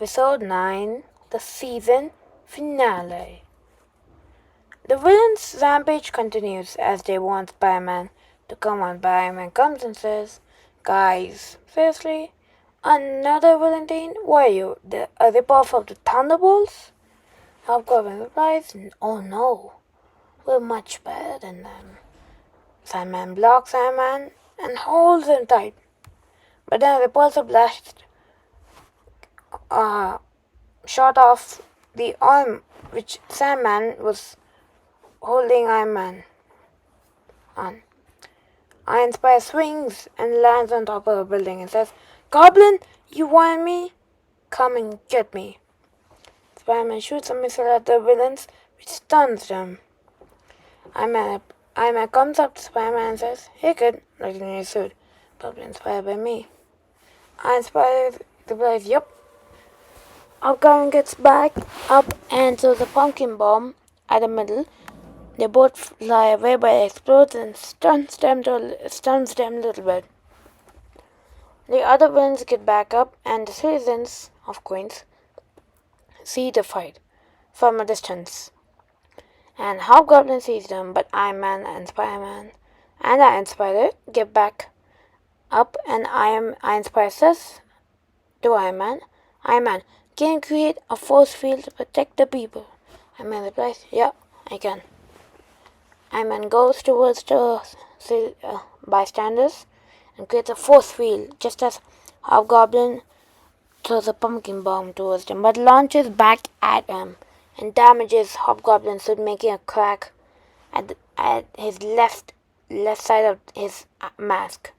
Episode 9, the season finale. The villain's rampage continues as they want Spider-Man to come on. Spider-Man comes and says, "Guys, seriously? Another Valentine? Why are you? A rip-off of the Thunderbolts?" Hobgoblin replies, "Oh no, we're much better than them." Sandman blocks Sandman and holds him tight. But then a repulsor blast shot off the arm which Sandman was holding Iron Man on. Iron Spider swings and lands on top of a building and says, "Goblin, you want me? Come and get me." Spider-Man shoots a missile at the villains, which stuns them. Iron Man comes up to Spider-Man and says, "Hey kid, like in your suit, probably inspired by me." Iron Spider replies, "Yup." Hobgoblin gets back up and throws a pumpkin bomb at the middle. They both fly away, but it explodes and stuns them a little bit. The other villains get back up, and the citizens of Queens see the fight from a distance. And Hobgoblin sees them, but Iron Man and Spider-Man and Iron Spider get back up, and Iron Spider says to Iron Man, "Can you create a force field to protect the people?" Iron Man replies, "Yeah, I can." Iron Man goes towards the bystanders and creates a force field, just as Hobgoblin throws a pumpkin bomb towards them, but launches back at him and damages Hobgoblin's suit, making a crack at his left side of his mask.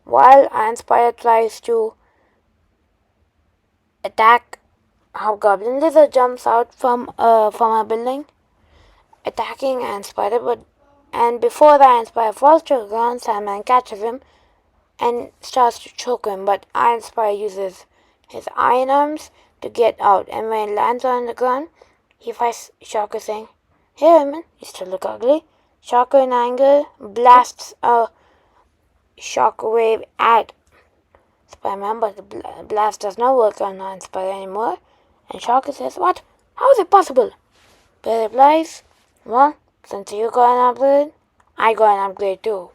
While Iron Spider tries to attack Hobgoblin, Lizard jumps out from a building, attacking Iron Spider, and before the Iron Spider falls to the ground, Sandman catches him and starts to choke him, but Iron Spider uses his iron arms to get out, and when he lands on the ground, he fights Shocker, saying, "Hey Iron, you still look ugly." Shocker, in anger, blasts a shockwave at Spider-Man, but the blast does not work on Iron Spider anymore, and Shocker says, "What? How is it possible?" Peter replies, "Well, since you got an upgrade, I got an upgrade too."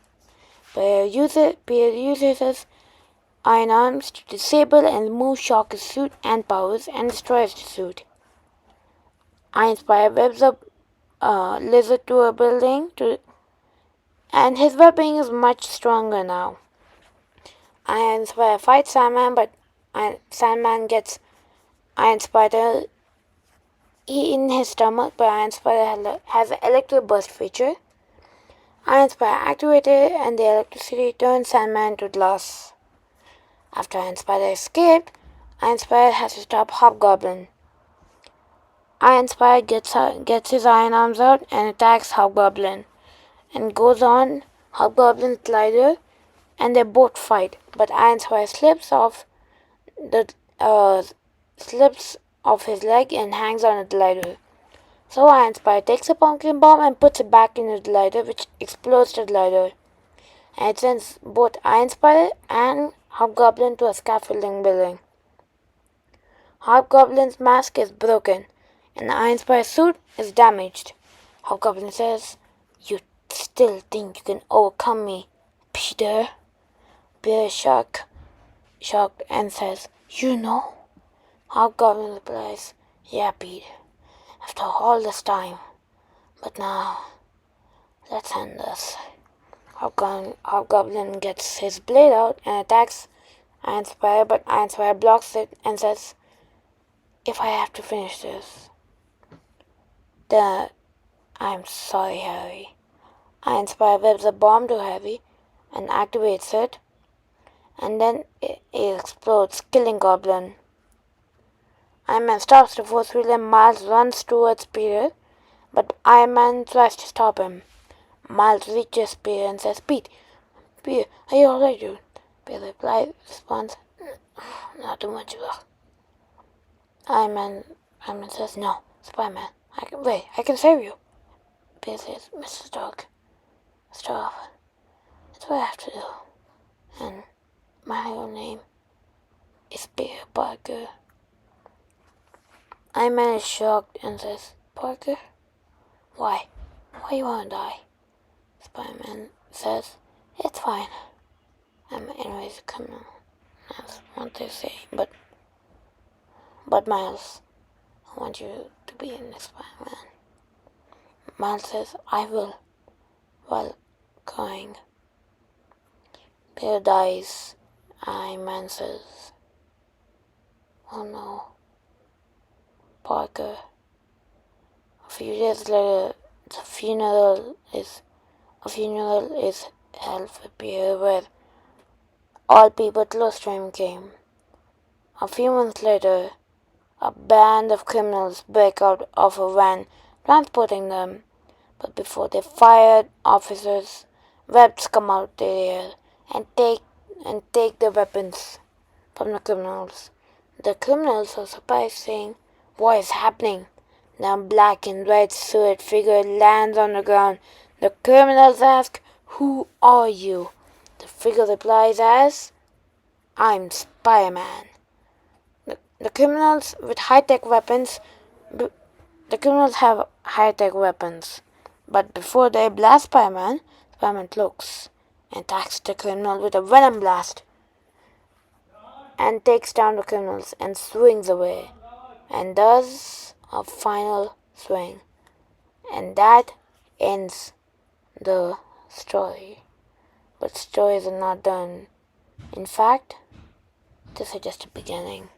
Peter uses his iron arms to disable and remove Shocker's suit and powers and destroys the suit. Iron Spider webs up Lizard to a building, and his webbing is much stronger now. Iron Spider fights Sandman, but Sandman gets Iron Spider in his stomach, but Iron Spider has an electric burst feature. Iron Spider activated, and the electricity turns Sandman to glass. After Iron Spider escaped, Iron Spider has to stop Hobgoblin. Iron Spider gets his iron arms out and attacks Hobgoblin, and goes on Hobgoblin's glider, and they both fight. But Iron Spider slips off his leg and hangs on the glider. So Iron Spider takes a pumpkin bomb and puts it back in the glider, which explodes the glider, and it sends both Iron Spider and Hobgoblin to a scaffolding building. Hobgoblin's mask is broken, and Iron Spider's suit is damaged. Hobgoblin says, "You still think you can overcome me, Peter?" Peter is shocked and says, "You know?" Hobgoblin replies, "Yeah, Pete, after all this time. But now, let's end this." Hobgoblin gets his blade out and attacks Iron Spider, but Iron Spider blocks it and says, "If I have to finish this, then I'm sorry, Harry." Iron Spider webs a bomb to Harry and activates it, and then it explodes, killing Goblin. Iron Man stops the force field and Miles runs towards Peter, but Iron Man tries to stop him. Miles reaches Peter and says, Peter, are you alright, dude?" Peter responds, "Not too much, bro." Iron Man says, "No, Spider-Man, I can save you." Peter says, "Mr. Stark, stop. That's what I have to do. And my real name is Peter Parker." Iron Man is shocked and says, Parker, why? Why you wanna die? Spider-Man says, it's fine. I'm anyways a criminal. That's what they say. But Miles, I want you to be in this Spider-Man. Miles says, I will, while crying. Peter dies. Iron Man says, oh no. Parker. A few days later, a funeral is held for Peter where all people close to him came. A few months later, a band of criminals break out of a van transporting them, but before they fire officers, webs come out the air and take the weapons from the criminals. The criminals are surprised, saying, what is happening? Now a black and red suited figure lands on the ground. The criminals ask, who are you? The figure replies as, I'm Spider-Man. The criminals with high-tech weapons, the criminals have high-tech weapons. But before they blast Spider-Man, Spider-Man looks and attacks the criminal with a venom blast and takes down the criminals and swings away and does a final swing. And that ends the story. But stories are not done. In fact, this is just a beginning.